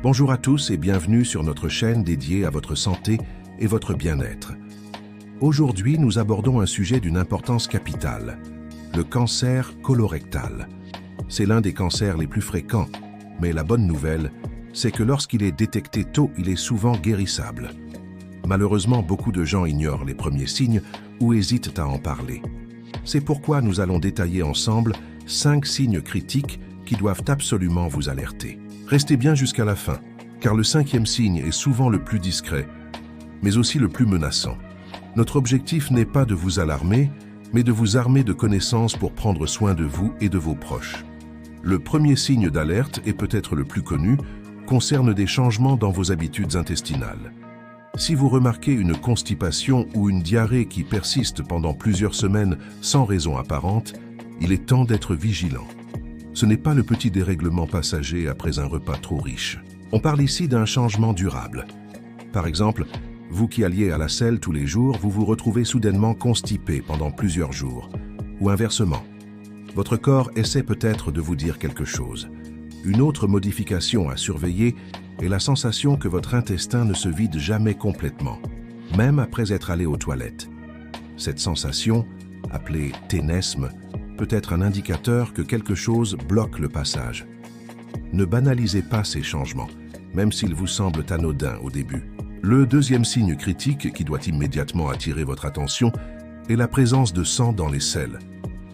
Bonjour à tous et bienvenue sur notre chaîne dédiée à votre santé et votre bien-être. Aujourd'hui, nous abordons un sujet d'une importance capitale, le cancer colorectal. C'est l'un des cancers les plus fréquents, mais la bonne nouvelle, c'est que lorsqu'il est détecté tôt, il est souvent guérissable. Malheureusement, beaucoup de gens ignorent les premiers signes ou hésitent à en parler. C'est pourquoi nous allons détailler ensemble 5 signes critiques qui doivent absolument vous alerter. Restez bien jusqu'à la fin, car le 5e signe est souvent le plus discret, mais aussi le plus menaçant. Notre objectif n'est pas de vous alarmer, mais de vous armer de connaissances pour prendre soin de vous et de vos proches. Le premier signe d'alerte, et peut-être le plus connu, concerne des changements dans vos habitudes intestinales. Si vous remarquez une constipation ou une diarrhée qui persiste pendant plusieurs semaines sans raison apparente, il est temps d'être vigilant. Ce n'est pas le petit dérèglement passager après un repas trop riche. On parle ici d'un changement durable. Par exemple, vous qui alliez à la selle tous les jours, vous vous retrouvez soudainement constipé pendant plusieurs jours. Ou inversement, votre corps essaie peut-être de vous dire quelque chose. Une autre modification à surveiller est la sensation que votre intestin ne se vide jamais complètement, même après être allé aux toilettes. Cette sensation, appelée ténesme, peut être un indicateur que quelque chose bloque le passage. Ne banalisez pas ces changements, même s'ils vous semblent anodins au début. Le deuxième signe critique qui doit immédiatement attirer votre attention est la présence de sang dans les selles.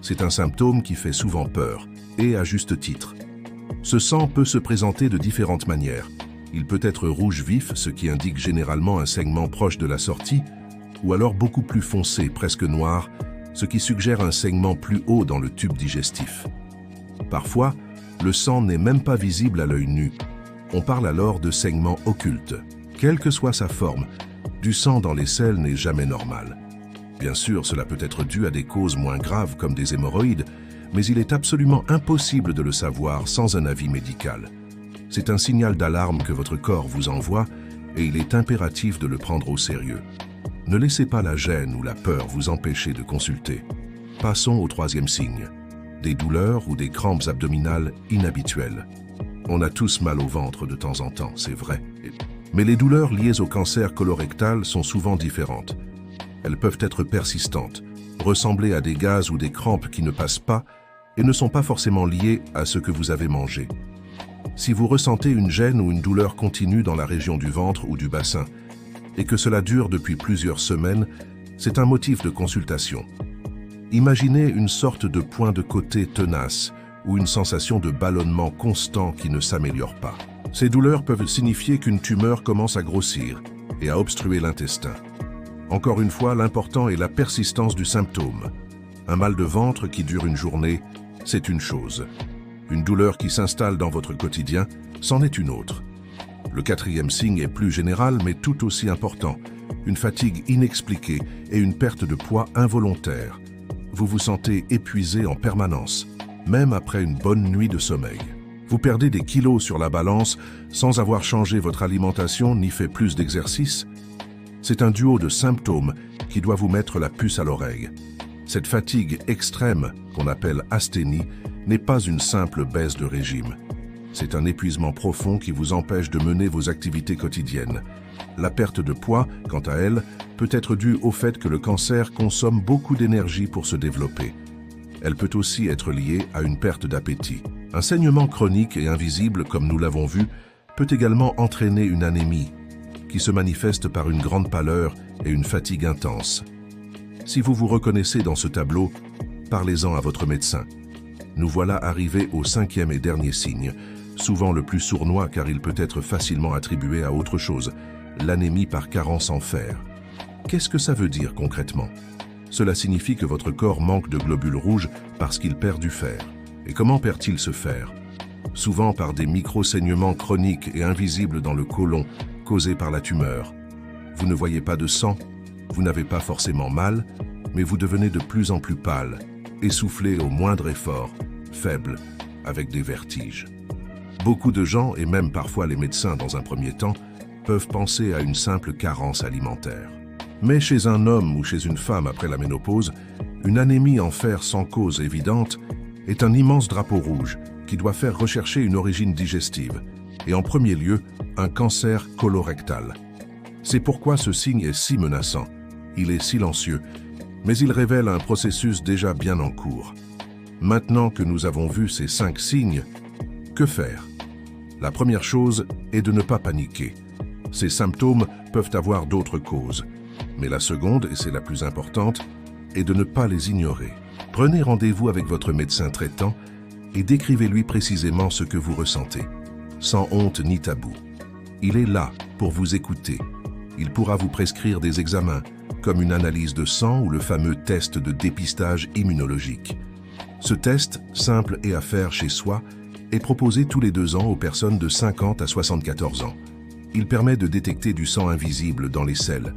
C'est un symptôme qui fait souvent peur, et à juste titre. Ce sang peut se présenter de différentes manières. Il peut être rouge vif, ce qui indique généralement un saignement proche de la sortie, ou alors beaucoup plus foncé, presque noir, ce qui suggère un saignement plus haut dans le tube digestif. Parfois, le sang n'est même pas visible à l'œil nu. On parle alors de saignement occulte. Quelle que soit sa forme, du sang dans les selles n'est jamais normal. Bien sûr, cela peut être dû à des causes moins graves comme des hémorroïdes, mais il est absolument impossible de le savoir sans un avis médical. C'est un signal d'alarme que votre corps vous envoie et il est impératif de le prendre au sérieux. Ne laissez pas la gêne ou la peur vous empêcher de consulter. Passons au 3e signe, des douleurs ou des crampes abdominales inhabituelles. On a tous mal au ventre de temps en temps, c'est vrai. Mais les douleurs liées au cancer colorectal sont souvent différentes. Elles peuvent être persistantes, ressembler à des gaz ou des crampes qui ne passent pas et ne sont pas forcément liées à ce que vous avez mangé. Si vous ressentez une gêne ou une douleur continue dans la région du ventre ou du bassin, et que cela dure depuis plusieurs semaines, c'est un motif de consultation. Imaginez une sorte de point de côté tenace ou une sensation de ballonnement constant qui ne s'améliore pas. Ces douleurs peuvent signifier qu'une tumeur commence à grossir et à obstruer l'intestin. Encore une fois, l'important est la persistance du symptôme. Un mal de ventre qui dure une journée, c'est une chose. Une douleur qui s'installe dans votre quotidien, c'en est une autre. Le 4e signe est plus général, mais tout aussi important. Une fatigue inexpliquée et une perte de poids involontaire. Vous vous sentez épuisé en permanence, même après une bonne nuit de sommeil. Vous perdez des kilos sur la balance sans avoir changé votre alimentation ni fait plus d'exercice. C'est un duo de symptômes qui doit vous mettre la puce à l'oreille. Cette fatigue extrême, qu'on appelle asthénie, n'est pas une simple baisse de régime. C'est un épuisement profond qui vous empêche de mener vos activités quotidiennes. La perte de poids, quant à elle, peut être due au fait que le cancer consomme beaucoup d'énergie pour se développer. Elle peut aussi être liée à une perte d'appétit. Un saignement chronique et invisible, comme nous l'avons vu, peut également entraîner une anémie, qui se manifeste par une grande pâleur et une fatigue intense. Si vous vous reconnaissez dans ce tableau, parlez-en à votre médecin. Nous voilà arrivés au 5e et dernier signe, souvent le plus sournois car il peut être facilement attribué à autre chose, l'anémie par carence en fer. Qu'est-ce que ça veut dire concrètement? Cela signifie que votre corps manque de globules rouges parce qu'il perd du fer. Et comment perd-il ce fer? Souvent par des micro-saignements chroniques et invisibles dans le côlon, causés par la tumeur. Vous ne voyez pas de sang, vous n'avez pas forcément mal, mais vous devenez de plus en plus pâle, essoufflé au moindre effort, faible, avec des vertiges. Beaucoup de gens, et même parfois les médecins dans un premier temps, peuvent penser à une simple carence alimentaire. Mais chez un homme ou chez une femme après la ménopause, une anémie en fer sans cause évidente est un immense drapeau rouge qui doit faire rechercher une origine digestive. et en premier lieu, un cancer colorectal. C'est pourquoi ce signe est si menaçant. Il est silencieux, mais il révèle un processus déjà bien en cours. Maintenant que nous avons vu ces 5 signes, que faire? La première chose est de ne pas paniquer. Ces symptômes peuvent avoir d'autres causes, mais la seconde, et c'est la plus importante, est de ne pas les ignorer. Prenez rendez-vous avec votre médecin traitant et décrivez-lui précisément ce que vous ressentez, sans honte ni tabou. Il est là pour vous écouter. Il pourra vous prescrire des examens, comme une analyse de sang ou le fameux test de dépistage immunologique. Ce test, simple et à faire chez soi, est proposé tous les 2 ans aux personnes de 50 à 74 ans. Il permet de détecter du sang invisible dans les selles.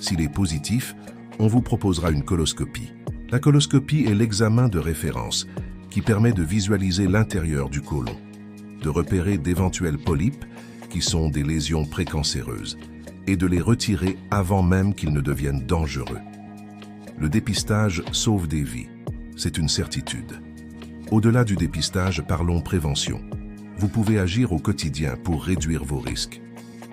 S'il est positif, on vous proposera une coloscopie. La coloscopie est l'examen de référence qui permet de visualiser l'intérieur du côlon, de repérer d'éventuels polypes qui sont des lésions précancéreuses et de les retirer avant même qu'ils ne deviennent dangereux. Le dépistage sauve des vies, c'est une certitude. Au-delà du dépistage, parlons prévention. Vous pouvez agir au quotidien pour réduire vos risques.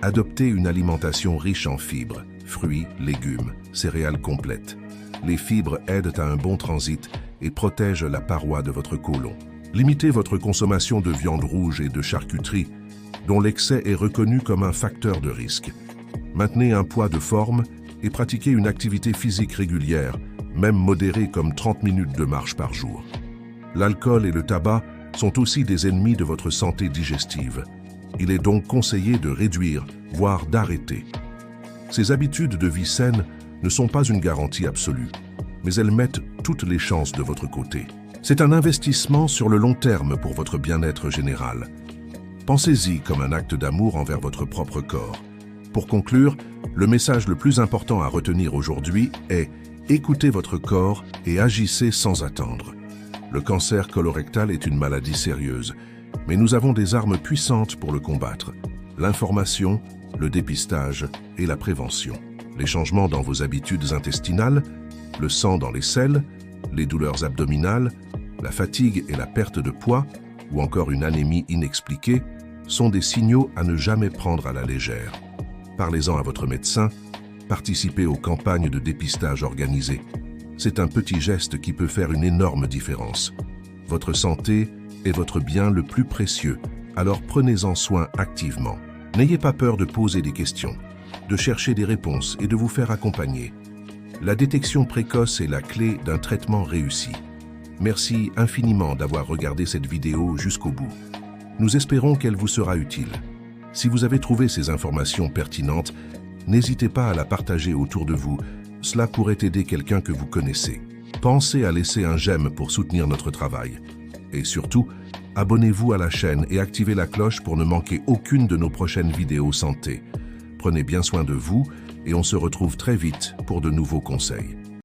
Adoptez une alimentation riche en fibres, fruits, légumes, céréales complètes. Les fibres aident à un bon transit et protègent la paroi de votre côlon. Limitez votre consommation de viande rouge et de charcuterie, dont l'excès est reconnu comme un facteur de risque. Maintenez un poids de forme et pratiquez une activité physique régulière, même modérée comme 30 minutes de marche par jour. L'alcool et le tabac sont aussi des ennemis de votre santé digestive. Il est donc conseillé de réduire, voire d'arrêter. Ces habitudes de vie saine ne sont pas une garantie absolue, mais elles mettent toutes les chances de votre côté. C'est un investissement sur le long terme pour votre bien-être général. Pensez-y comme un acte d'amour envers votre propre corps. Pour conclure, le message le plus important à retenir aujourd'hui est « Écoutez votre corps et agissez sans attendre ». Le cancer colorectal est une maladie sérieuse, mais nous avons des armes puissantes pour le combattre. L'information, le dépistage et la prévention. Les changements dans vos habitudes intestinales, le sang dans les selles, les douleurs abdominales, la fatigue et la perte de poids, ou encore une anémie inexpliquée, sont des signaux à ne jamais prendre à la légère. Parlez-en à votre médecin, participez aux campagnes de dépistage organisées. C'est un petit geste qui peut faire une énorme différence. Votre santé est votre bien le plus précieux, alors prenez-en soin activement. N'ayez pas peur de poser des questions, de chercher des réponses et de vous faire accompagner. La détection précoce est la clé d'un traitement réussi. Merci infiniment d'avoir regardé cette vidéo jusqu'au bout. Nous espérons qu'elle vous sera utile. Si vous avez trouvé ces informations pertinentes, n'hésitez pas à la partager autour de vous. Cela pourrait aider quelqu'un que vous connaissez. Pensez à laisser un j'aime pour soutenir notre travail. Et surtout, abonnez-vous à la chaîne et activez la cloche pour ne manquer aucune de nos prochaines vidéos santé. Prenez bien soin de vous et on se retrouve très vite pour de nouveaux conseils.